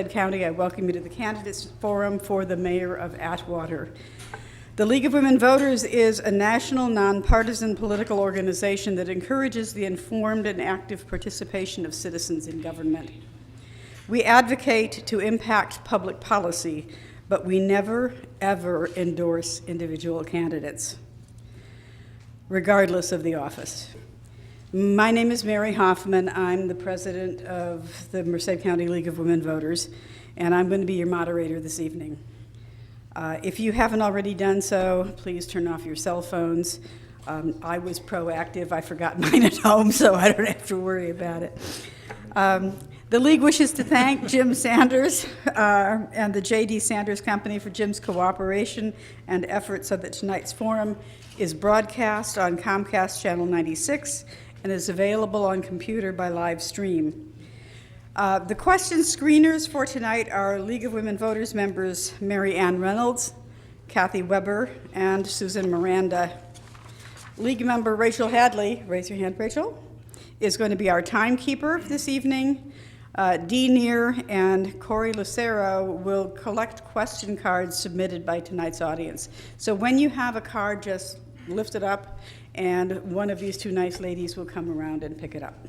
County, I welcome you to the Candidates Forum for the Mayor of Atwater. The League of Women Voters is a national, nonpartisan political organization that encourages the informed and active participation of citizens in government. We advocate to impact public policy, but we never, ever endorse individual candidates, regardless of the office. My name is Mary Hoffman. I'm the president of the Merced County League of Women Voters, and I'm going to be your moderator this evening. If you haven't already done so, please turn off your cell phones. I was proactive. I forgot mine at home, so I don't have to worry about it. The League wishes to thank Jim Sanders and the J.D. Sanders Company for Jim's cooperation and efforts so that tonight's forum is broadcast on Comcast Channel 96 and is available on computer by live stream. The question screeners for tonight are League of Women Voters members Mary Ann Reynolds, Kathy Weber, and Susan Miranda. League member Rachel Hadley, raise your hand, Rachel, is going to be our timekeeper this evening. Dee Neer and Corey Lucero will collect question cards submitted by tonight's audience. So when you have a card, just lift it up, and one of these two nice ladies will come around and pick it up.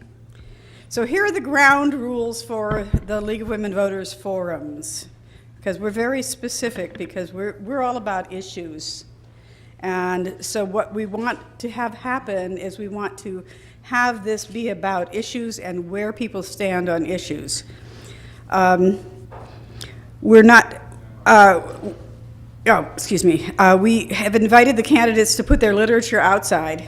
So here are the ground rules for the League of Women Voters forums, because we're very specific, because we're all about issues. And so what we want to have happen is we want to have this be about issues and where people stand on issues. We have invited the candidates to put their literature outside,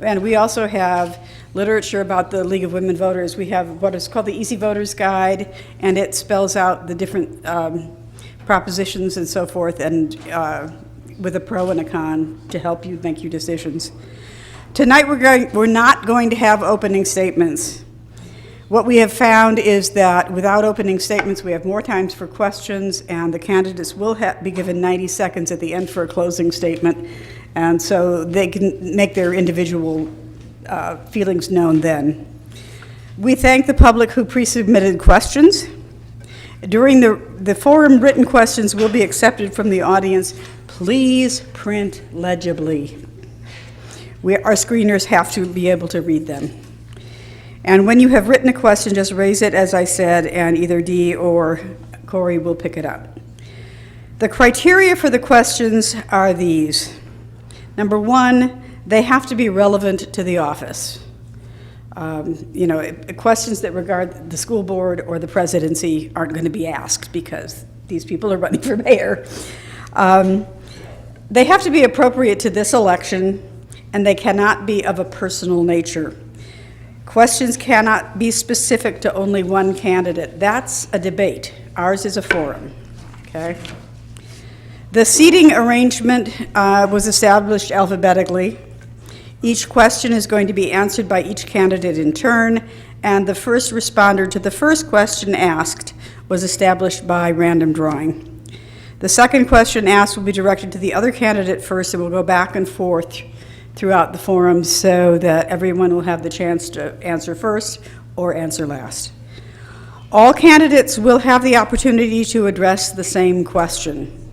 and we also have literature about the League of Women Voters. We have what is called the Easy Voters Guide, and it spells out the different propositions and so forth, and with a pro and a con to help you make your decisions. Tonight we're not going to have opening statements. What we have found is that without opening statements, we have more times for questions, and the candidates will be given 90 seconds at the end for a closing statement, and so they can make their individual feelings known then. We thank the public who pre-submitted questions. During the forum, written questions will be accepted from the audience. Please print legibly. Our screeners have to be able to read them. And when you have written a question, just raise it, as I said, and either Dee or Corey will pick it up. The criteria for the questions are these. Number one, they have to be relevant to the office. Questions that regard the school board or the presidency aren't going to be asked because these people are running for mayor. They have to be appropriate to this election, and they cannot be of a personal nature. Questions cannot be specific to only one candidate. That's a debate. Ours is a forum, okay? The seating arrangement was established alphabetically. Each question is going to be answered by each candidate in turn, and the first responder to the first question asked was established by random drawing. The second question asked will be directed to the other candidate first, and will go back and forth throughout the forum so that everyone will have the chance to answer first or answer last. All candidates will have the opportunity to address the same question.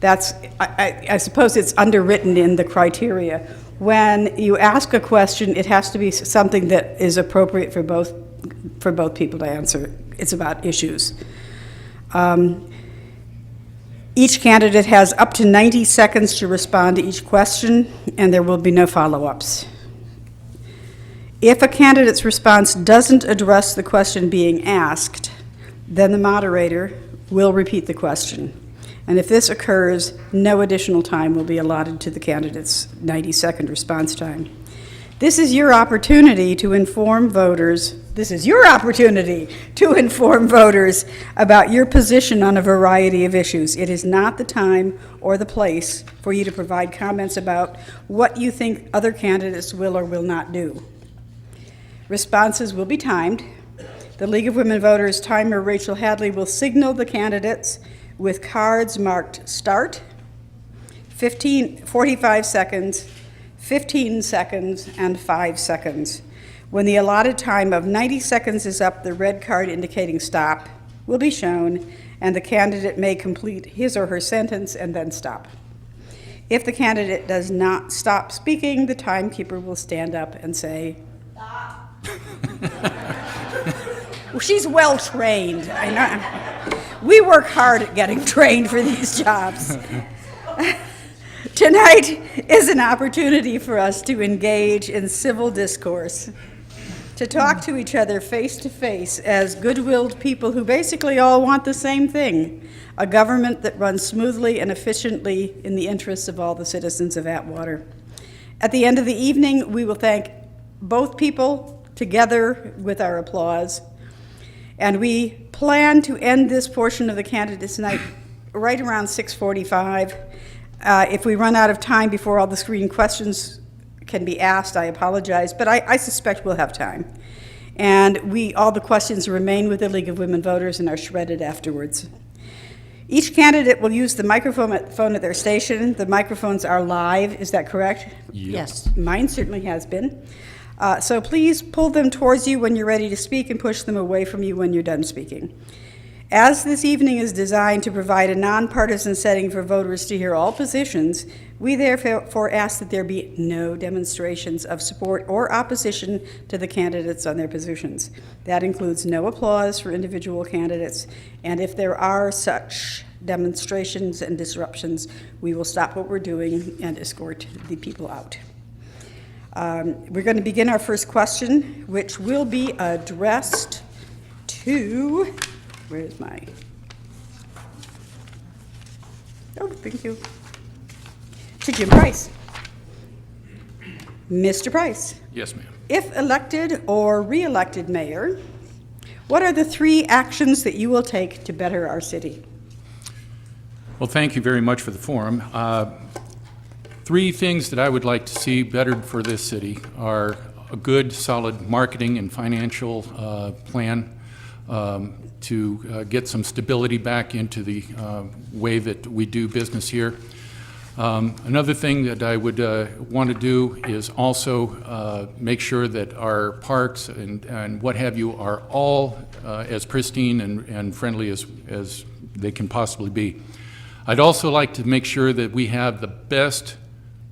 I suppose it's underwritten in the criteria. When you ask a question, it has to be something that is appropriate for both people to answer. It's about issues. Each candidate has up to 90 seconds to respond to each question, and there will be no follow-ups. If a candidate's response doesn't address the question being asked, then the moderator will repeat the question. And if this occurs, no additional time will be allotted to the candidate's 90-second response time. This is your opportunity to inform voters. This is your opportunity to inform voters about your position on a variety of issues. It is not the time or the place for you to provide comments about what you think other candidates will or will not do. Responses will be timed. The League of Women Voters timer, Rachel Hadley, will signal the candidates with cards marked start, 45 seconds, 15 seconds, and 5 seconds. When the allotted time of 90 seconds is up, the red card indicating stop will be shown, and the candidate may complete his or her sentence and then stop. If the candidate does not stop speaking, the timekeeper will stand up and say, "Stop." Well, she's well trained. I know. We work hard at getting trained for these jobs. Tonight is an opportunity for us to engage in civil discourse, to talk to each other face to face as good-willed people who basically all want the same thing, a government that runs smoothly and efficiently in the interests of all the citizens of Atwater. At the end of the evening, we will thank both people together with our applause, and we plan to end this portion of the candidates' night right around 6:45. If we run out of time before all the screening questions can be asked, I apologize, but I suspect we'll have time. And all the questions remain with the League of Women Voters and are shredded afterwards. Each candidate will use the microphone at their station. The microphones are live, is that correct? Yes. Mine certainly has been. So please pull them towards you when you're ready to speak and push them away from you when you're done speaking. As this evening is designed to provide a nonpartisan setting for voters to hear all positions, we therefore ask that there be no demonstrations of support or opposition to the candidates on their positions. That includes no applause for individual candidates, and if there are such demonstrations and disruptions, we will stop what we're doing and escort the people out. We're going to begin our first question, which will be addressed to... Where's my... Oh, thank you. To Jim Price. Mr. Price. Yes, ma'am. If elected or re-elected mayor, what are the 3 actions that you will take to better our city? Well, thank you very much for the forum. 3 things that I would like to see bettered for this city are a good, solid marketing and financial plan to get some stability back into the way that we do business here. Another thing that I would want to do is also make sure that our parks and what have you are all as pristine and friendly as they can possibly be. I'd also like to make sure that we have the best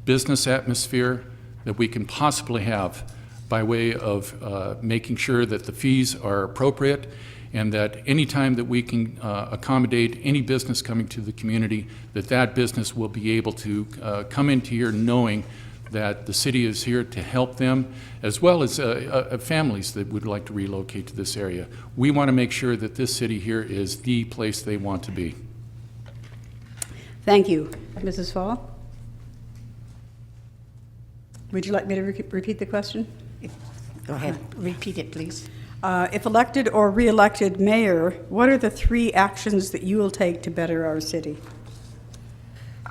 business atmosphere that we can possibly have by way of making sure that the fees are appropriate, and that any time that we can accommodate any business coming to the community, that business will be able to come into here knowing that the city is here to help them, as well as families that would like to relocate to this area. We want to make sure that this city here is the place they want to be. Thank you. Mrs. Fall? Would you like me to repeat the question? Go ahead. Repeat it, please. If elected or re-elected mayor, what are the 3 actions that you will take to better our city?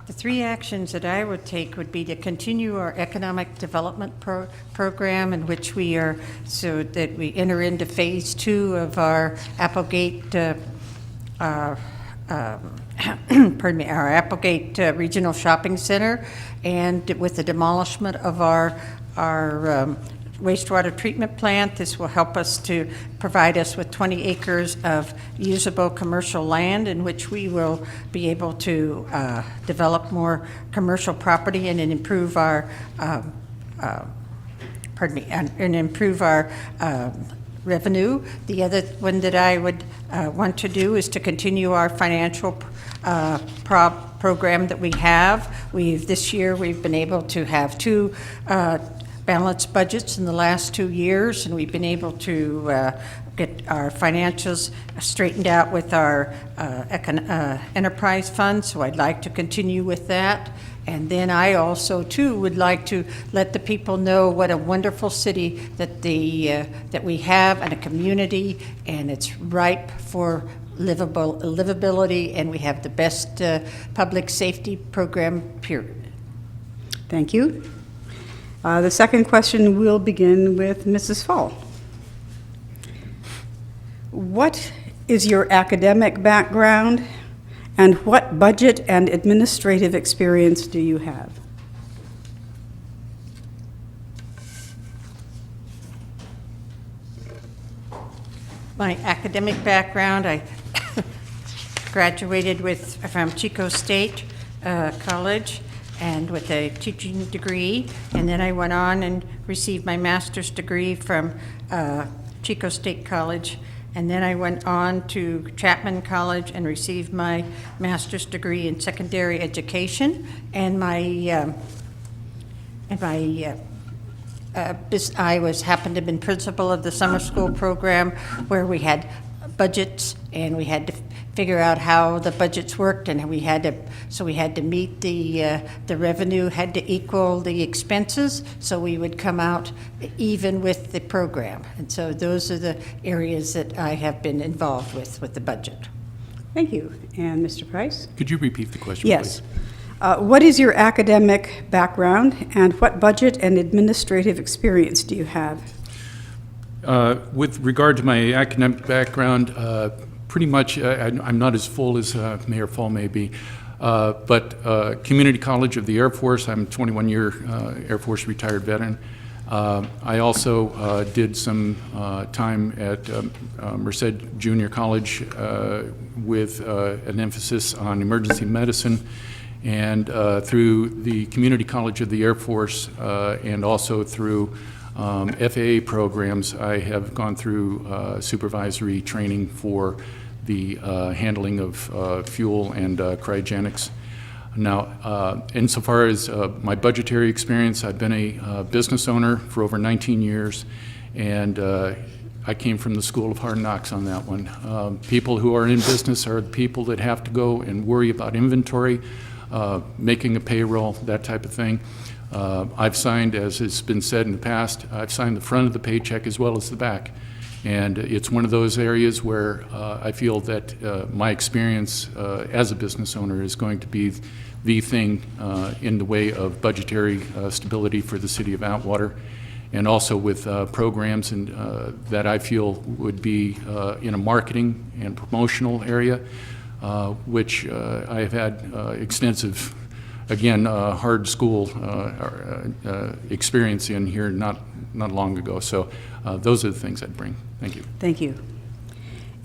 The 3 actions that I would take would be to continue our economic development program, in which we are, so that we enter into phase 2 of our Applegate, our Applegate Regional Shopping Center, and with the demolishment of our wastewater treatment plant. This will help us to provide us with 20 acres of usable commercial land in which we will be able to develop more commercial property and improve our improve our revenue. The other one that I would want to do is to continue our financial program that we have. This year we've been able to have 2 balanced budgets in the last 2 years, and we've been able to get our financials straightened out with our enterprise fund, so I'd like to continue with that. And then I also, too, would like to let the people know what a wonderful city that that we have, and a community, and it's ripe for livability, and we have the best public safety program, period. Thank you. The second question will begin with Mrs. Fall. What is your academic background, and what budget and administrative experience do you have? My academic background, I graduated from Chico State College and with a teaching degree, and then I went on and received my master's degree from Chico State College, and then I went on to Chapman College and received my master's degree in secondary education, and I happened to have been principal of the summer school program where we had budgets and we had to figure out how the budgets worked, and we had to meet the revenue had to equal the expenses, so we would come out even with the program. And so those are the areas that I have been involved with the budget. Thank you. And Mr. Price? Could you repeat the question, Yes. please? What is your academic background, and what budget and administrative experience do you have? With regard to my academic background, pretty much I'm not as full as Mayor Fall may be, but Community College of the Air Force, I'm a 21-year Air Force retired veteran. I also did some time at Merced Junior College with an emphasis on emergency medicine, and through the Community College of the Air Force and also through FAA programs, I have gone through supervisory training for the handling of fuel and cryogenics. Now, insofar as my budgetary experience, I've been a business owner for over 19 years, and I came from the School of Hard Knocks on that one. People who are in business are the people that have to go and worry about inventory, making a payroll, that type of thing. I've signed, as has been said in the past, I've signed the front of the paycheck as well as the back. And it's one of those areas where I feel that my experience as a business owner is going to be the thing in the way of budgetary stability for the city of Atwater, and also with programs and, that I feel would be in a marketing and promotional area, which I have had extensive, again, hard school experience in here not long ago. So those are the things I'd bring. Thank you. Thank you.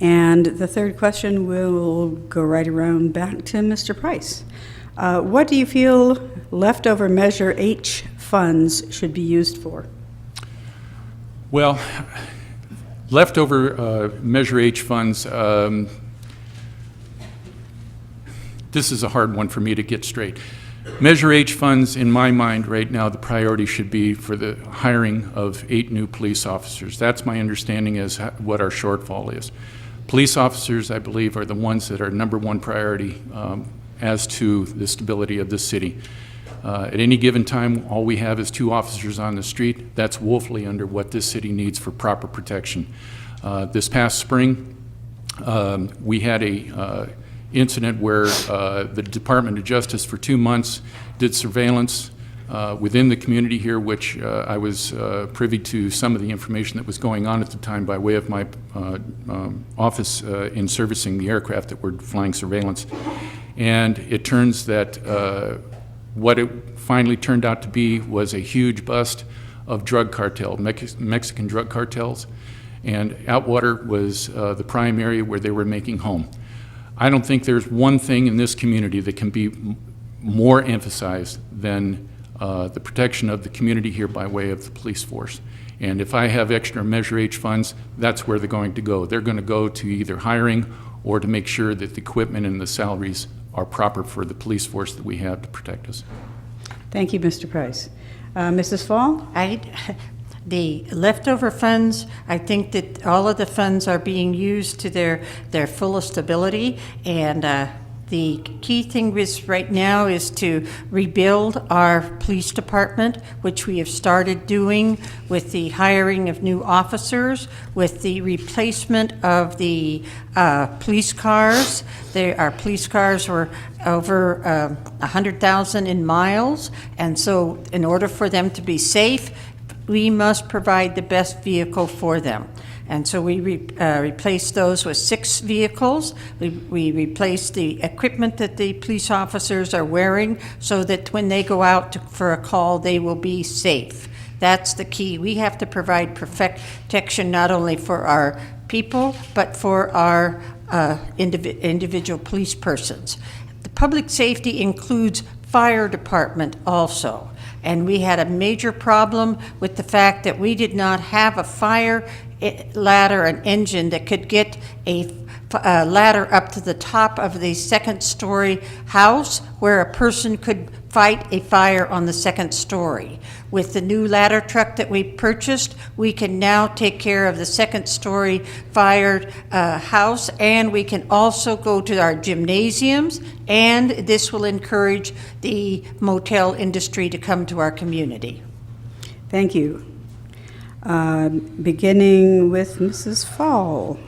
And the third question will go right around back to Mr. Price. What do you feel leftover Measure H funds should be used for? Well, leftover Measure H funds, this is a hard one for me to get straight. Measure H funds, in my mind right now, the priority should be for the hiring of 8 new police officers. That's my understanding as what our shortfall is. Police officers, I believe, are the ones that are number one priority as to the stability of this city. At any given time, all we have is 2 officers on the street. That's woefully under what this city needs for proper protection. This past spring, we had a incident where the Department of Justice for 2 months did surveillance within the community here, which I was privy to some of the information that was going on at the time by way of my office in servicing the aircraft that were flying surveillance. And it turns that what it finally turned out to be was a huge bust of drug cartel, Mexican drug cartels, and Atwater was the prime area where they were making home. I don't think there's one thing in this community that can be more emphasized than the protection of the community here by way of the police force. And if I have extra Measure H funds, that's where they're going to go. They're going to go to either hiring or to make sure that the equipment and the salaries are proper for the police force that we have to protect us. Thank you, Mr. Price. Mrs. Fall? The leftover funds, I think that all of the funds are being used to their fullest ability, and the key thing right now is to rebuild our police department, which we have started doing with the hiring of new officers, with the replacement of the police cars. Our police cars were over 100,000 in miles, and so in order for them to be safe, we must provide the best vehicle for them. And so we replaced those with 6 vehicles. We replaced the equipment that the police officers are wearing so that when they go out for a call, they will be safe. That's the key. We have to provide protection not only for our people, but for our individual police persons. The public safety includes fire department also. And we had a major problem with the fact that we did not have a fire ladder, an engine that could get a ladder up to the top of the second-story house where a person could fight a fire on the second story. With the new ladder truck that we purchased, we can now take care of the second-story fired house, and we can also go to our gymnasiums, and this will encourage the motel industry to come to our community. Thank you. Beginning with Mrs. Fall.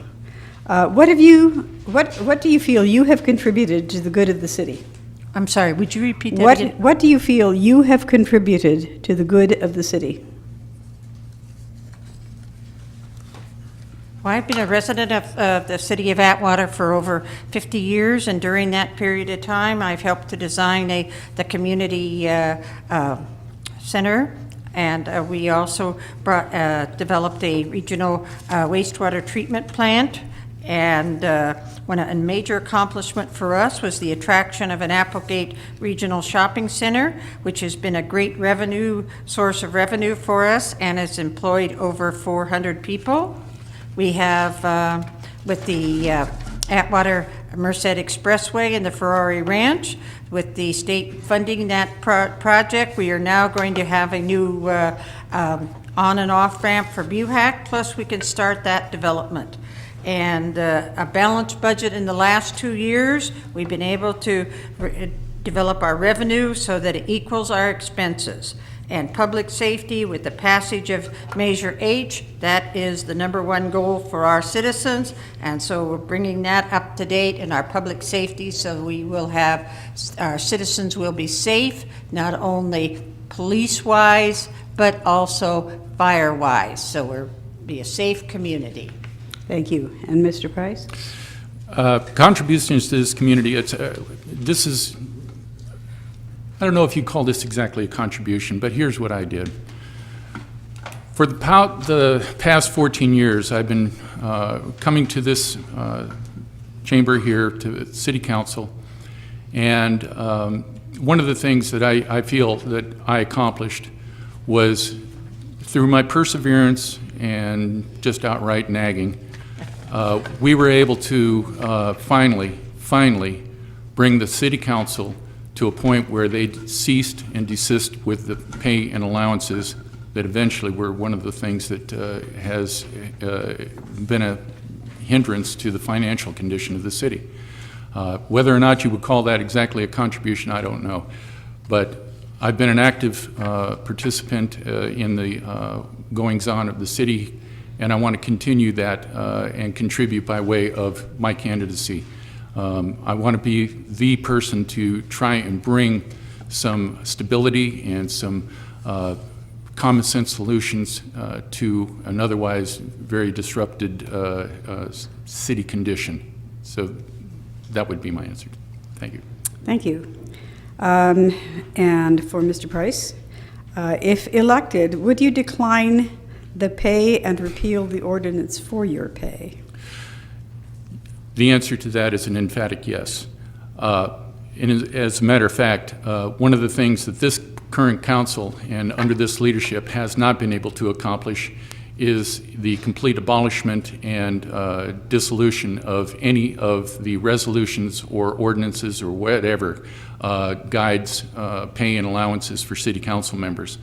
What do you feel you have contributed to the good of the city? I'm sorry, would you repeat that again? What do you feel you have contributed to the good of the city? Well, I've been a resident of the city of Atwater for over 50 years, and during that period of time, I've helped to design the community center, and we also developed a regional wastewater treatment plant. And a major accomplishment for us was the attraction of an Applegate Regional Shopping Center, which has been a great source of revenue for us and has employed over 400 people. We have, with the Atwater Merced Expressway and the Ferrari Ranch, with the state funding that project, we are now going to have a new on and off ramp for Buhack, plus we can start that development. And a balanced budget in the last 2 years, we've been able to develop our revenue so that it equals our expenses. And public safety, with the passage of Measure H, that is the #1 goal for our citizens. And so we're bringing that up to date in our public safety, so we will have, our citizens will be safe, not only police-wise, but also fire-wise. So we'll be a safe community. Thank you. And Mr. Price? Contributions to this community, this is, I don't know if you call this exactly a contribution, but here's what I did. For the past 14 years, I've been coming to this chamber here, to City Council, and one of the things that I feel that I accomplished was through my perseverance and just outright nagging, we were able to finally bring the City Council to a point where they ceased and desist with the pay and allowances that eventually were one of the things that has been a hindrance to the financial condition of the city. Whether or not you would call that exactly a contribution, I don't know. But I've been an active participant in the goings-on of the city, and I want to continue that and contribute by way of my candidacy. I want to be the person to try and bring some stability and some common sense solutions to an otherwise very disrupted city condition. So that would be my answer. Thank you. Thank you. And for Mr. Price, if elected, would you decline the pay and repeal the ordinance for your pay? The answer to that is an emphatic yes. And as a matter of fact, one of the things that this current council and under this leadership has not been able to accomplish is the complete abolishment and dissolution of any of the resolutions or ordinances or whatever guides pay and allowances for city council members.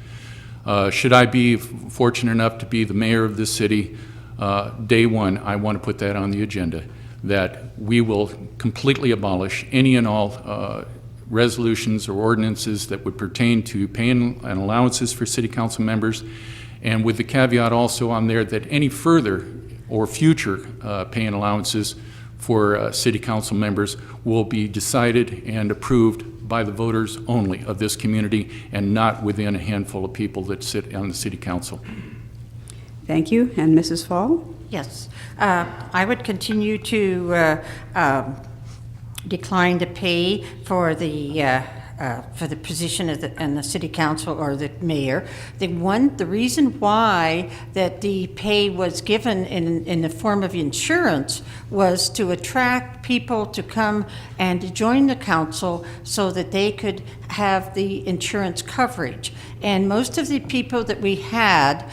Should I be fortunate enough to be the mayor of this city, day one, I want to put that on the agenda, that we will completely abolish any and all resolutions or ordinances that would pertain to pay and allowances for city council members, and with the caveat also on there that any further or future pay and allowances for city council members will be decided and approved by the voters only of this community and not within a handful of people that sit on the city council. Thank you. And Mrs. Fall? Yes. I would continue to decline to pay for the for the position of in the city council or the mayor. The reason why that the pay was given in the form of insurance was to attract people to come and to join the council so that they could have the insurance coverage. And most of the people that we had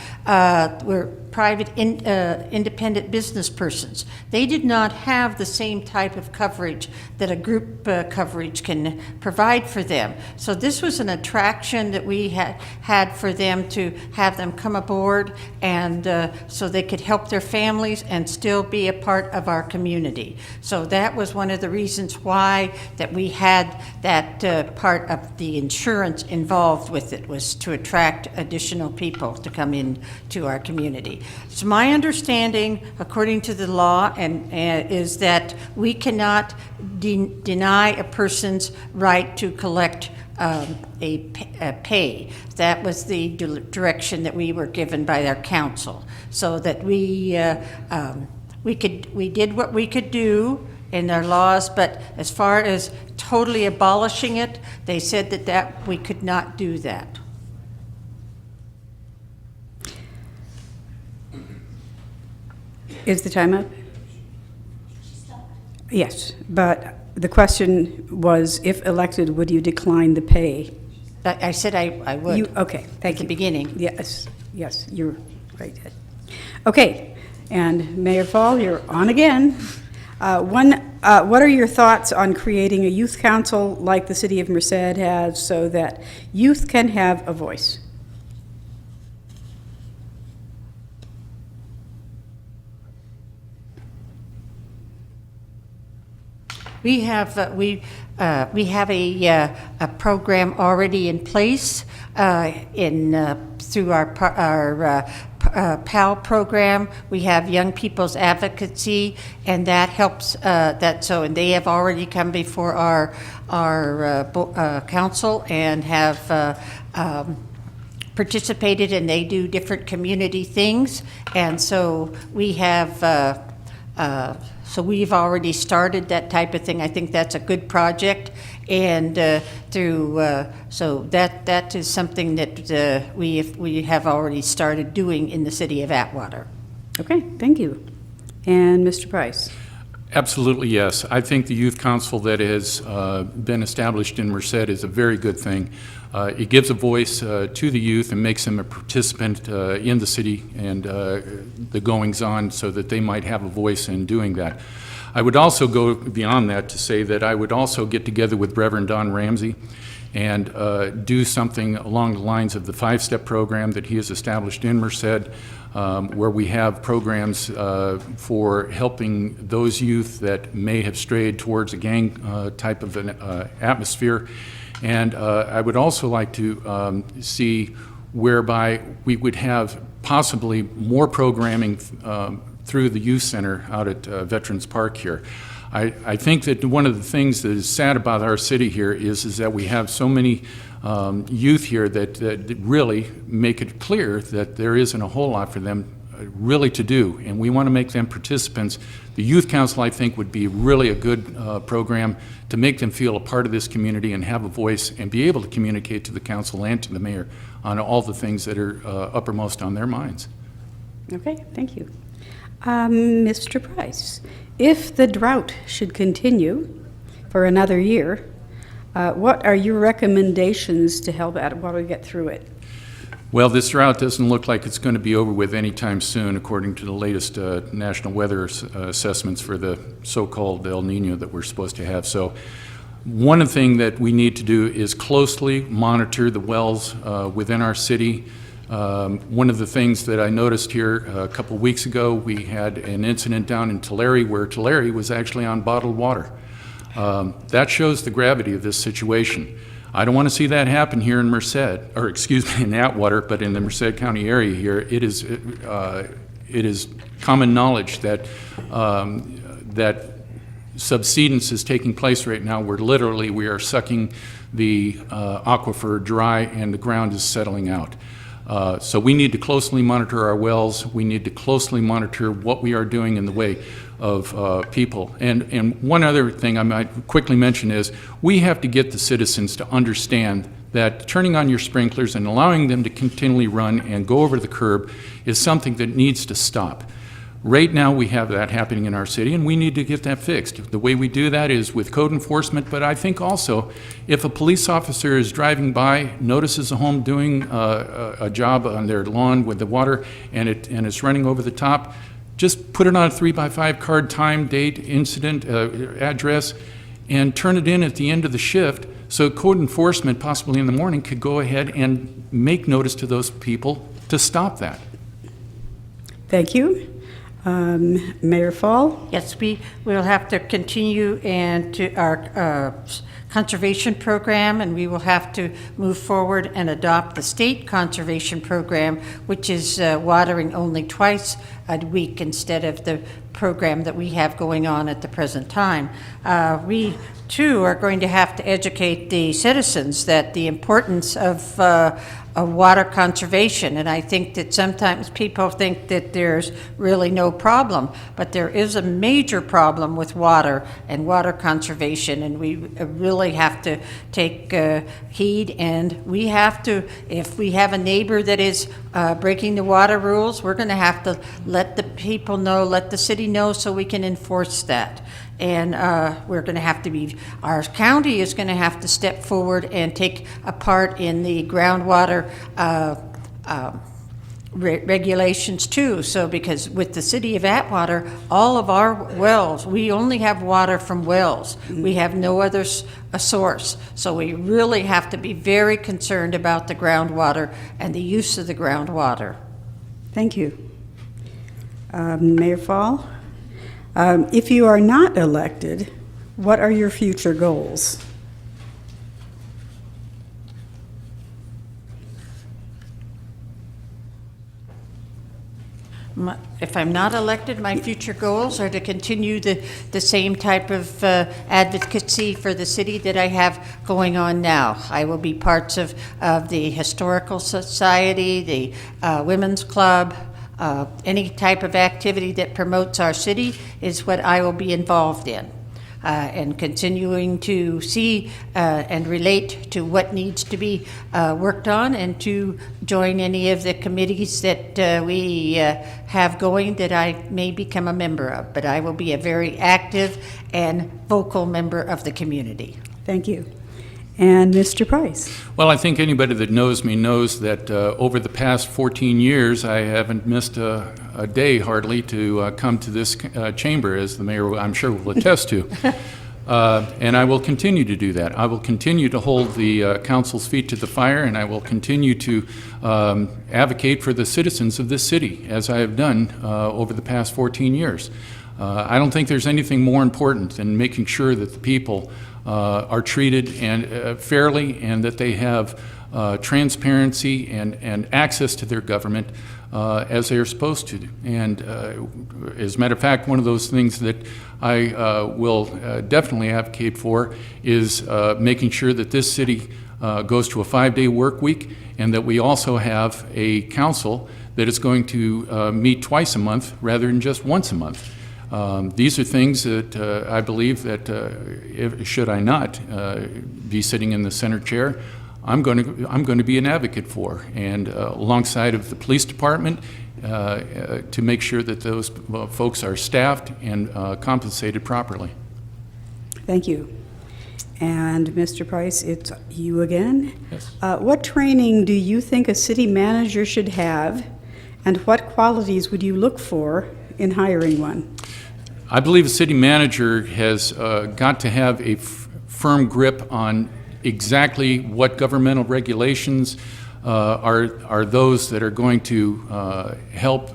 were private independent business persons. They did not have the same type of coverage that a group coverage can provide for them. So this was an attraction that we had for them to have them come aboard, and so they could help their families and still be a part of our community. So that was one of the reasons why that we had that part of the insurance involved with it, was to attract additional people to come in to our community. It's my understanding, according to the law, and is that we cannot deny a person's right to collect a pay. That was the direction that we were given by our council, so that we did what we could do in our laws, but as far as totally abolishing it, they said that we could not do that. Is the time up? Yes, but the question was, if elected, would you decline the pay? I said I would. Okay, thank At you. the beginning. Yes, you're right. Okay, and Mayor Fall, you're on again. What are your thoughts on creating a youth council like the city of Merced has, so that youth can have a voice? We have a program already in place through our PAL program. We have Young People's Advocacy, and that helps. And they have already come before our council and have participated, and they do different community things. And so we have. So we've already started that type of thing. I think that's a good project, and so that is something that we have already started doing in the city of Atwater. Okay, thank you. And Mr. Price? Absolutely, yes. I think the youth council that has been established in Merced is a very good thing. It gives a voice to the youth and makes them a participant in the city and the goings-on, so that they might have a voice in doing that. I would also go beyond that to say that I would also get together with Reverend Don Ramsey and do something along the lines of the 5-step program that he has established in Merced, where we have programs for helping those youth that may have strayed towards a gang type of an atmosphere. And I would also like to see whereby we would have possibly more programming through the youth center out at Veterans Park here. I think that one of the things that is sad about our city here is that we have so many youth here that really make it clear that there isn't a whole lot for them really to do, and we want to make them participants. The Youth Council, I think, would be really a good program to make them feel a part of this community and have a voice and be able to communicate to the council and to the mayor on all the things that are uppermost on their minds. Okay, thank you. Mr. Price, if the drought should continue for another year, what are your recommendations to help Atwater get through it? Well, this drought doesn't look like it's going to be over with anytime soon, according to the latest national weather assessments for the so-called El Nino that we're supposed to have. So one thing that we need to do is closely monitor the wells within our city. One of the things that I noticed here a couple weeks ago, we had an incident down in Tulare where Tulare was actually on bottled water. That shows the gravity of this situation. I don't want to see that happen here in Merced, or excuse me, in Atwater, but in the Merced County area here. It is common knowledge that that subsidence is taking place right now, where literally we are sucking the aquifer dry and the ground is settling out. So we need to closely monitor our wells. We need to closely monitor what we are doing in the way people. And one other thing I might quickly mention is we have to get the citizens to understand that turning on your sprinklers and allowing them to continually run and go over the curb is something that needs to stop. Right now, we have that happening in our city, and we need to get that fixed. The way we do that is with code enforcement, but I think also if a police officer is driving by, notices a home doing a job on their lawn with the water, and it's running over the top, just put it on a 3x5 card, time, date, incident, address, and turn it in at the end of the shift, so code enforcement, possibly in the morning, could go ahead and make notice to those people to stop that. Thank you. Mayor Fall? Yes, we will have to continue and to our conservation program, and we will have to move forward and adopt the state conservation program, which is watering only twice a week instead of the program that we have going on at the present time. We too are going to have to educate the citizens that the importance of water conservation, and I think that sometimes people think that there's really no problem, but there is a major problem with water and water conservation, and we really have to take heed, and we have to, if we have a neighbor that is breaking the water rules, we're going to have to let the people know, let the city know, so we can enforce that. And we're going to have to be, our county is going to have to step forward and take a part in the groundwater regulations too. So because with the city of Atwater, all of our wells, we only have water from wells. We have no other source. So we really have to be very concerned about the groundwater and the use of the groundwater. Thank you. Mayor Fall? If you are not elected, what are your future goals? If I'm not elected, my future goals are to continue the same type of advocacy for the city that I have going on now. I will be parts of the Historical Society, the Women's Club, any type of activity that promotes our city is what I will be involved in. And continuing to see and relate to what needs to be worked on, and to join any of the committees that we have going that I may become a member of. But I will be a very active and vocal member of the community. Thank you. And Mr. Price? Well, I think anybody that knows me knows that over the past 14 years, I haven't missed a day hardly to come to this chamber, as the mayor, I'm sure, will attest to. And I will continue to do that. I will continue to hold the council's feet to the fire, and I will continue to advocate for the citizens of this city, as I have done over the past 14 years. I don't think there's anything more important than making sure that the people are treated and fairly, and that they have transparency and access to their government as they are supposed to. And as a matter of fact, one of those things that I will definitely advocate for is making sure that this city goes to a 5-day work week, and that we also have a council that is going to meet twice a month rather than just once a month. These are things that I believe that should I not be sitting in the center chair, I'm going to be an advocate for, and alongside of the police department to make sure that those folks are staffed and compensated properly. Thank you. And Mr. Price, it's you again. Yes. What training do you think a city manager should have, and what qualities would you look for in hiring one? I believe a city manager has got to have a firm grip on exactly what governmental regulations are those that are going to help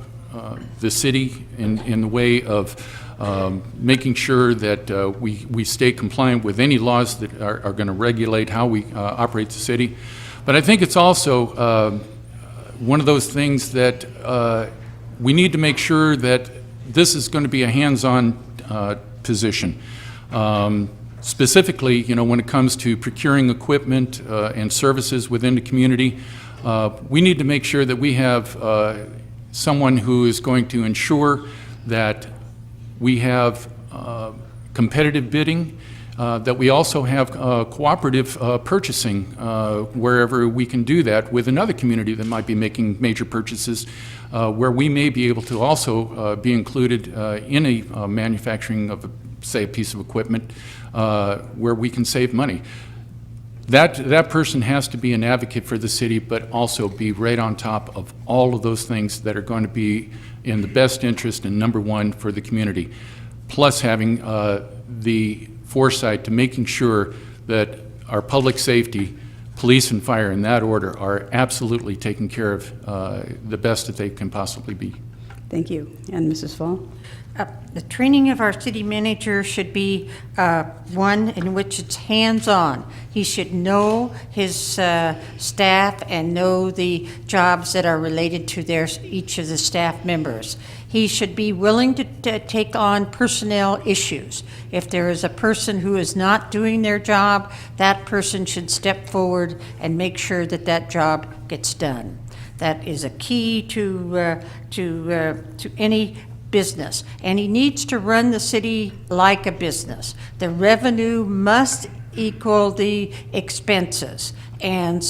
the city in the way of making sure that we stay compliant with any laws that are going to regulate how we operate the city. But I think it's also one of those things that we need to make sure that this is going to be a hands-on position. Specifically, you know, when it comes to procuring equipment and services within the community, we need to make sure that we have someone who is going to ensure that We have competitive bidding, that we also have cooperative purchasing wherever we can do that with another community that might be making major purchases, where we may be able to also be included in a manufacturing of, say, a piece of equipment where we can save money. That person has to be an advocate for the city, but also be right on top of all of those things that are going to be in the best interest and number one for the community, plus having the foresight to making sure that our public safety, police and fire in that order, are absolutely taken care of the best that they can possibly be. Thank you. And Mrs. Fall? The training of our city manager should be one in which it's hands-on. He should know his staff and know the jobs that are related to each of the staff members. He should be willing to take on personnel issues. If there is a person who is not doing their job, that person should step forward and make sure that that job gets done. That is a key to any business, and he needs to run the city like a business. The revenue must equal the expenses, and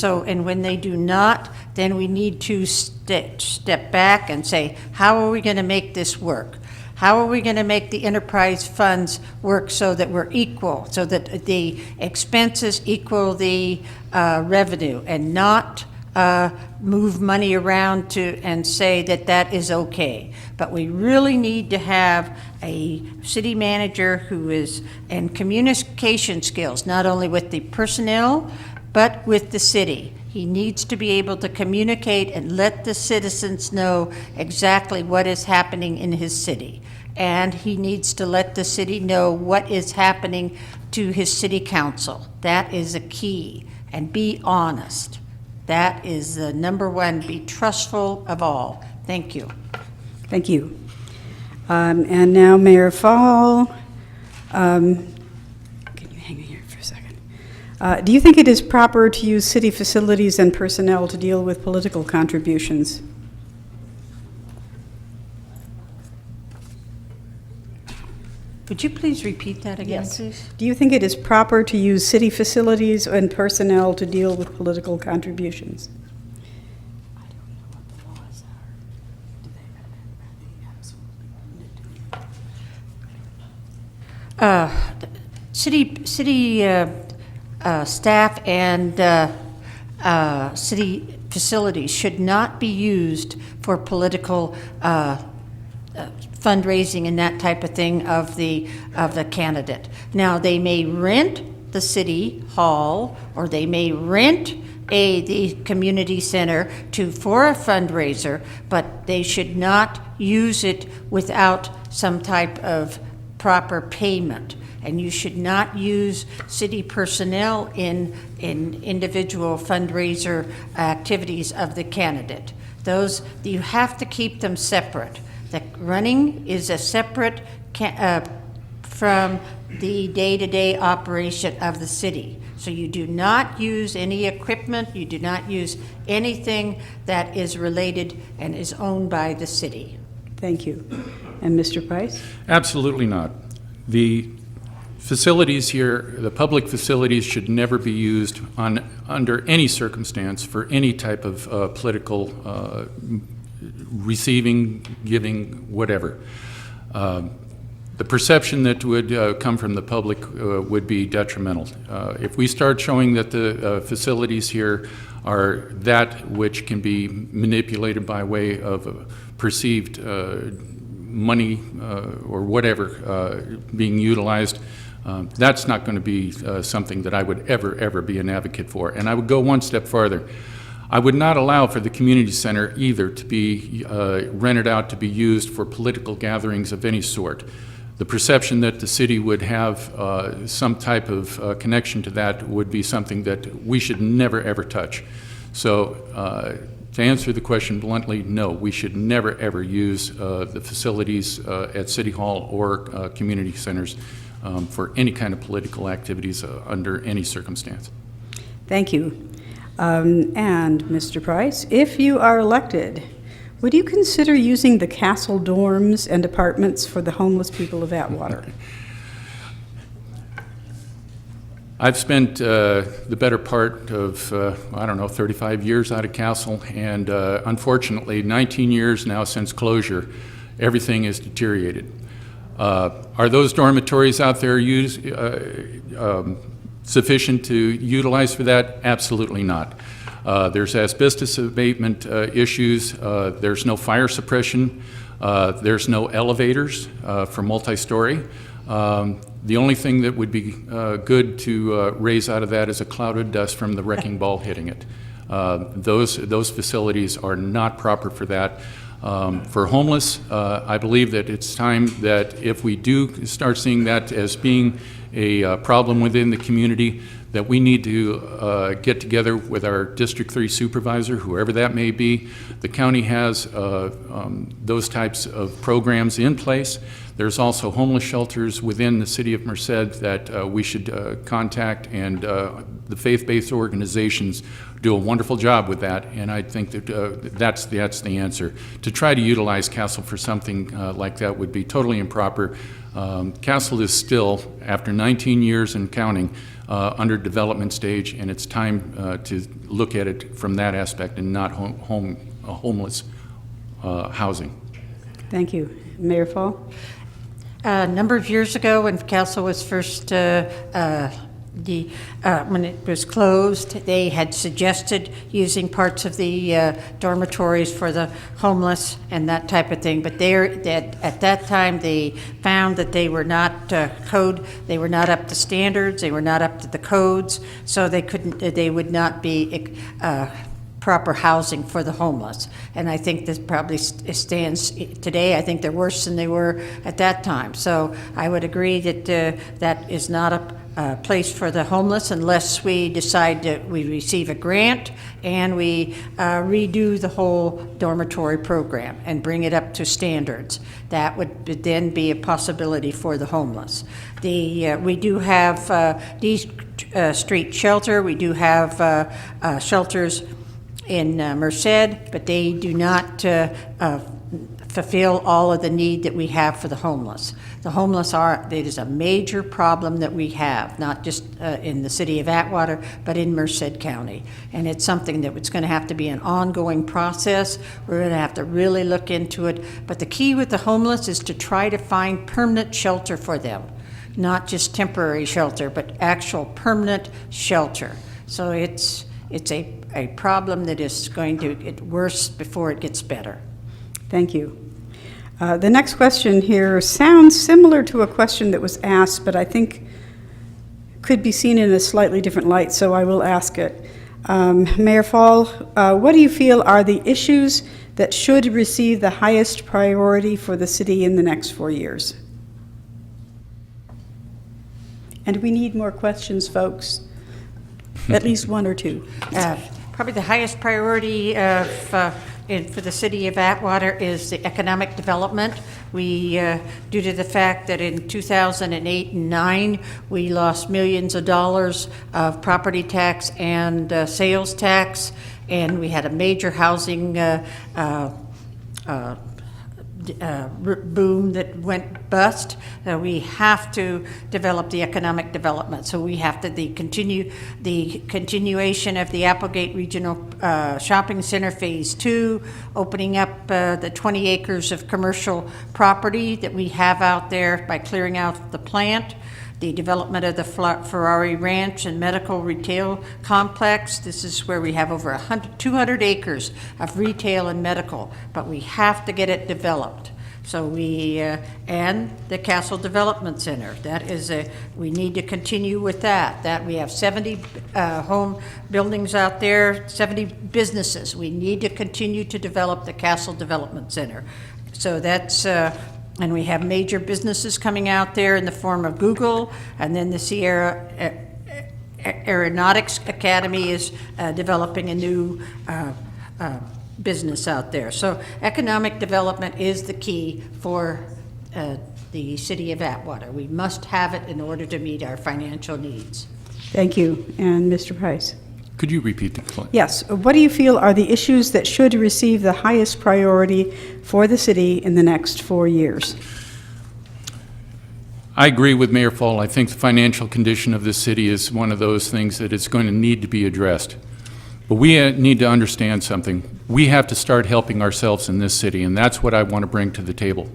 when they do not, then we need to step back and say, how are we going to make this work? How are we going to make the enterprise funds work so that we're equal, so that the expenses equal the revenue, and not move money around and say that is okay. But we really need to have a city manager who is in communication skills, not only with the personnel, but with the city. He needs to be able to communicate and let the citizens know exactly what is happening in his city. And he needs to let the city know what is happening to his city council. That is a key. And be honest. That is the number one. Be trustful of all. Thank you. Thank you. And now Mayor Fall. Can you hang in here for a second? Do you think it is proper to use city facilities and personnel to deal with political contributions? Would you please repeat that again, please? Do you think it is proper to use city facilities and personnel to deal with political contributions? I don't know what the laws are. Do they absolutely City staff and city facilities should not be used for political fundraising and that type of thing of the candidate. Now, they may rent the city hall, or they may rent the community center for a fundraiser, but they should not use it without some type of proper payment. And you should not use city personnel in individual fundraiser activities of the candidate. Those, you have to keep them separate. The running is a separate from the day-to-day operation of the city. So you do not use any equipment, you do not use anything that is related and is owned by the city. Thank you. And Mr. Price? Absolutely not. The facilities here, the public facilities, should never be used under any circumstance for any type of political receiving, giving, whatever. The perception that would come from the public would be detrimental. If we start showing that the facilities here are that which can be manipulated by way of perceived money or whatever being utilized, that's not going to be something that I would ever be an advocate for. And I would go one step farther. I would not allow for the community center either to be rented out to be used for political gatherings of any sort. The perception that the city would have some type of connection to that would be something that we should never ever touch. So to answer the question bluntly, no, we should never ever use the facilities at City Hall or community centers for any kind of political activities under any circumstance. Thank you. And Mr. Price, if you are elected, Would you consider using the castle dorms and apartments for the homeless people of Atwater? I've spent the better part of, 35 years out of Castle, and unfortunately, 19 years now since closure, everything is deteriorated. Are those dormitories out there sufficient to utilize for that? Absolutely not. There's asbestos abatement issues. There's no fire suppression. There's no elevators for multi-story. The only thing that would be good to raise out of that is a cloud of dust from the wrecking ball hitting it. Those facilities are not proper for that. For homeless, I believe that it's time that if we do start seeing that as being a problem within the community, that we need to get together with our District 3 supervisor, whoever that may be. The county has those types of programs in place. There's also homeless shelters within the city of Merced that we should contact, and the faith-based organizations do a wonderful job with that, and I think that that's the answer. To try to utilize Castle for something like that would be totally improper. Castle is still, after 19 years and counting, under development stage, and it's time to look at it from that aspect and not homeless housing. Thank you. Mayor Fall? A number of years ago, when Castle was first, when it was closed, they had suggested using parts of the dormitories for the homeless and that type of thing. But at that time, they found that they were not they were not up to standards, they were not up to the codes, so they would not be proper housing for the homeless. And I think this probably stands today. I think they're worse than they were at that time. So I would agree that that is not a place for the homeless unless we decide that we receive a grant and we redo the whole dormitory program and bring it up to standards. That would then be a possibility for the homeless. We do have these street shelter. We do have shelters in Merced, but they do not fulfill all of the need that we have for the homeless. The homeless it is a major problem that we have, not just in the city of Atwater, but in Merced County. And it's something that it's going to have to be an ongoing process. We're going to have to really look into it. But the key with the homeless is to try to find permanent shelter for them, not just temporary shelter, but actual permanent shelter. So it's a problem that is going to get worse before it gets better. Thank you. The next question here sounds similar to a question that was asked, but I think could be seen in a slightly different light, so I will ask it. Mayor Fall, what do you feel are the issues that should receive the highest priority for the city in the next 4 years? And we need more questions, folks. At least one or two. Probably the highest priority for the city of Atwater is the economic development. We, due to the fact that in 2008 and 9, we lost millions of dollars of property tax and sales tax, and we had a major housing boom that went bust. We have to develop the economic development. So we have to the continuation of the Applegate Regional Shopping Center Phase 2, opening up the 20 acres of commercial property that we have out there by clearing out the plant. The development of the Ferrari Ranch and Medical Retail Complex. This is where we have over 200 acres of retail and medical, but we have to get it developed. So and the Castle Development Center. That is we need to continue with that. That we have 70 home buildings out there, 70 businesses. We need to continue to develop the Castle Development Center. So that's, and we have major businesses coming out there in the form of Google, and then the Sierra Aeronautics Academy is developing a new business out there. So economic development is the key for the city of Atwater. We must have it in order to meet our financial needs. Thank you. And Mr. Price? Could you repeat the? Yes. What do you feel are the issues that should receive the highest priority for the city in the next 4 years? I agree with Mayor Fall. I think the financial condition of this city is one of those things that is going to need to be addressed. But we need to understand something. We have to start helping ourselves in this city, and that's what I want to bring to the table.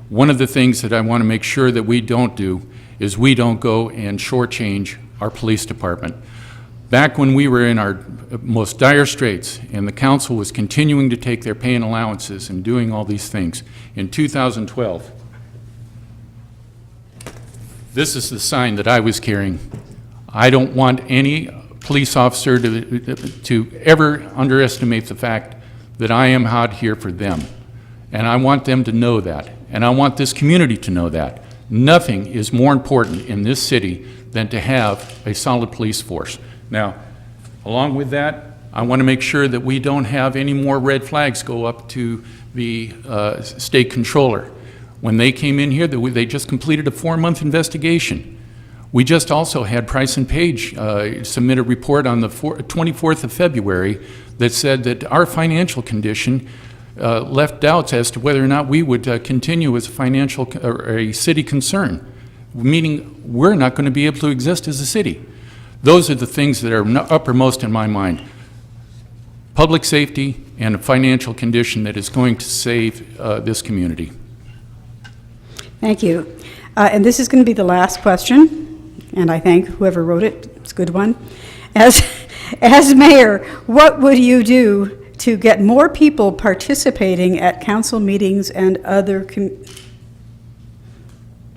One of the things that I want to make sure that we don't do is we don't go and shortchange our police department. Back when we were in our most dire straits and the council was continuing to take their pay and allowances and doing all these things, in 2012, this is the sign that I was carrying. I don't want any police officer to ever underestimate the fact that I am out here for them. And I want them to know that. And I want this community to know that. Nothing is more important in this city than to have a solid police force. Now, along with that, I want to make sure that we don't have any more red flags go up to the state controller. When they came in here, they just completed a 4-month investigation. We just also had Price and Page submit a report on the 24th of February that said that our financial condition left doubts as to whether or not we would continue as a financial or a city concern, meaning we're not going to be able to exist as a city. Those are the things that are uppermost in my mind. Public safety and a financial condition that is going to save this community. Thank you. And this is going to be the last question, and I thank whoever wrote it. It's a good one. As mayor, what would you do to get more people participating at council meetings and other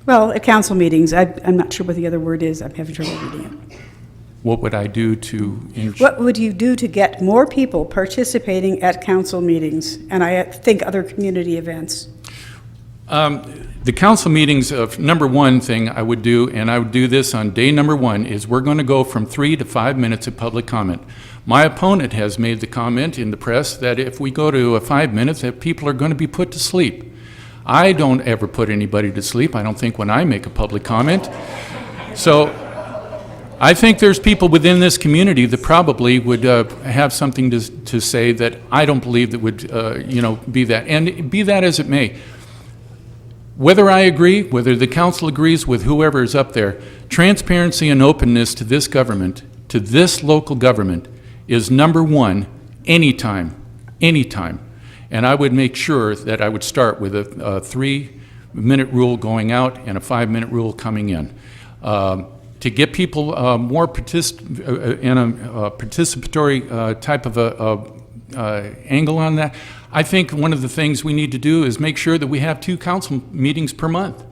at council meetings? I'm not sure what the other word is. I'm having trouble reading it. What would I do to... What would you do to get more people participating at council meetings and I think other community events? The council meetings of number one thing I would do, and I would do this on day number 1, is we're going to go from 3 to 5 minutes of public comment. My opponent has made the comment in the press that if we go to 5 minutes, that people are going to be put to sleep. I don't ever put anybody to sleep, I don't think, when I make a public comment. So I think there's people within this community that probably would have something to say that I don't believe that would, be that. And be that as it may, whether I agree, whether the council agrees with whoever is up there, transparency and openness to this government, to this local government, is number 1 anytime. And I would make sure that I would start with a 3-minute rule going out and a 5-minute rule coming in. To get people more in a participatory type of angle on that, I think one of the things we need to do is make sure that we have 2 council meetings per month.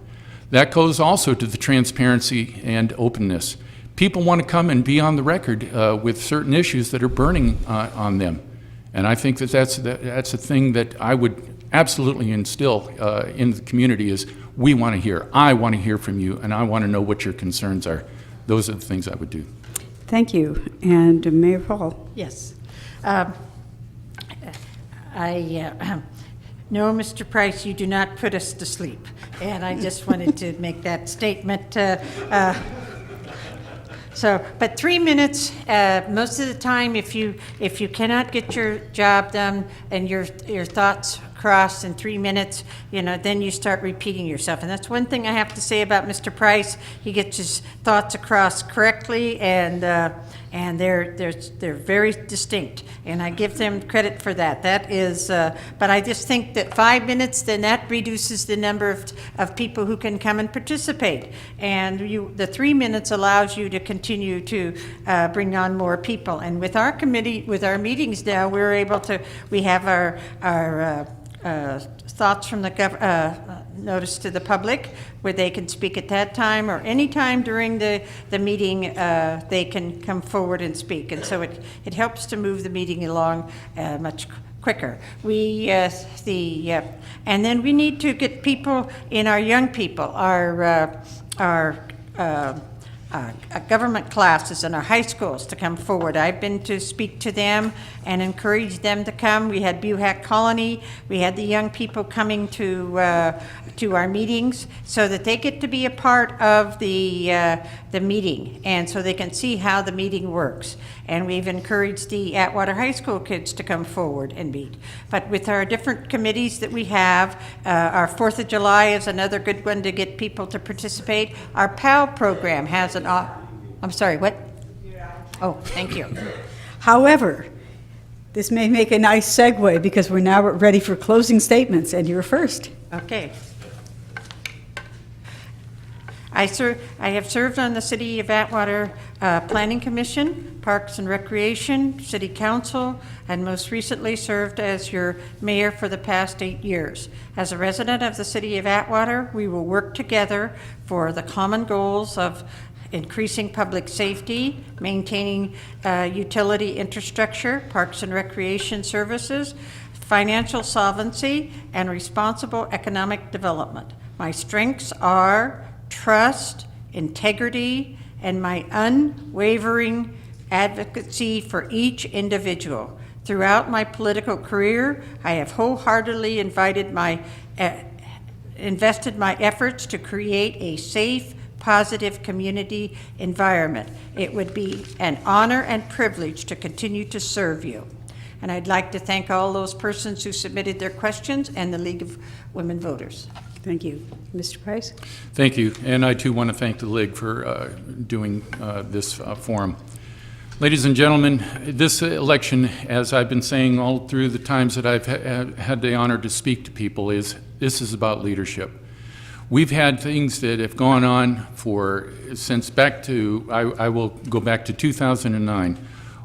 That goes also to the transparency and openness. People want to come and be on the record with certain issues that are burning on them. And I think that's a thing that I would absolutely instill in the community is we want to hear. I want to hear from you, and I want to know what your concerns are. Those are the things I would do. Thank you. And Mayor Paul. Yes. No, Mr. Price, you do not put us to sleep. And I just wanted to make that statement. But 3 minutes, most of the time, if you cannot get your job done and your thoughts across in 3 minutes, then you start repeating yourself. And that's one thing I have to say about Mr. Price. He gets his thoughts across correctly, and they're very distinct, and I give them credit for that. That is, but I just think that 5 minutes, then that reduces the number of people who can come and participate. And the 3 minutes allows you to continue to bring on more people. And with our committee, with our meetings now, we have our thoughts from the notice to the public, where they can speak at that time or any time during the meeting. They can come forward and speak, and so it helps to move the meeting along much quicker. And then we need to get people in, our young people, our government classes in our high schools to come forward. I've been to speak to them and encourage them to come. We had Buhack Colony. We had the young people coming to our meetings so that they get to be a part of the meeting and so they can see how the meeting works. And we've encouraged the Atwater High School kids to come forward and meet. But with our different committees that we have, our 4th of July is another good one to get people to participate. Our PAL program has an, I'm sorry, what? Oh, thank you. However, this may make a nice segue because we're now ready for closing statements, and you're first. Okay. I have served on the City of Atwater Planning Commission, Parks and Recreation, City Council, and most recently served as your mayor for the past 8 years. As a resident of the City of Atwater, we will work together for the common goals of increasing public safety, maintaining utility infrastructure, parks and recreation services, financial solvency, and responsible economic development. My strengths are trust, integrity, and my unwavering advocacy for each individual. Throughout my political career, I have wholeheartedly invested my efforts to create a safe, positive community environment. It would be an honor and privilege to continue to serve you. And I'd like to thank all those persons who submitted their questions and the League of Women Voters. Thank you. Mr. Price? Thank you, and I too want to thank the League for doing this forum. Ladies and gentlemen, this election, as I've been saying all through the times that I've had the honor to speak to people, this is about leadership. We've had things that have gone on since back to, I will go back to 2009,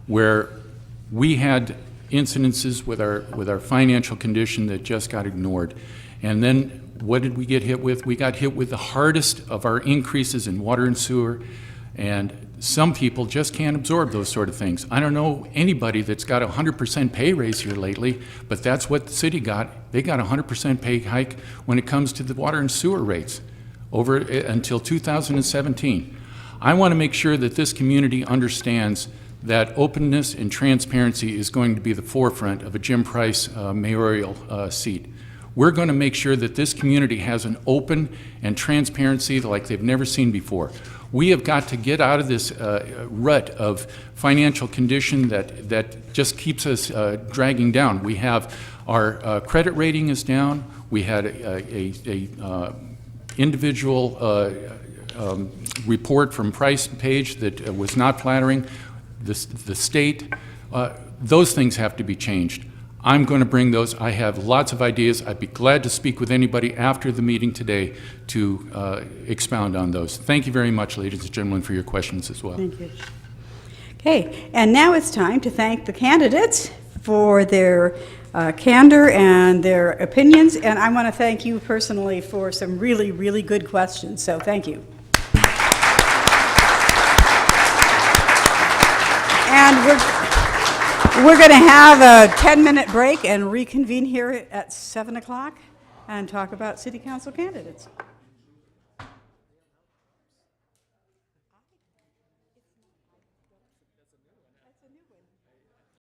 where we had incidences with our financial condition that just got ignored. And then what did we get hit with? We got hit with the hardest of our increases in water and sewer, and some people just can't absorb those sort of things. I don't know anybody that's got a 100% pay raise here lately, but that's what the city got. They got a 100% pay hike when it comes to the water and sewer rates over until 2017. I want to make sure that this community understands that openness and transparency is going to be the forefront of a Jim Price mayoral seat. We're going to make sure that this community has an open and transparency like they've never seen before. We have got to get out of this rut of financial condition that just keeps us dragging down. We have our credit rating is down. We had a individual report from Price Page that was not flattering. The state, those things have to be changed. I'm going to bring those. I have lots of ideas. I'd be glad to speak with anybody after the meeting today to expound on those. Thank you very much, ladies and gentlemen, for your questions as well. Thank you. Okay, and now it's time to thank the candidates for their candor and their opinions, and I want to thank you personally for some really, really good questions, so thank you. And we're going to have a 10-minute break and reconvene here at 7 o'clock and talk about city council candidates. That's a new one.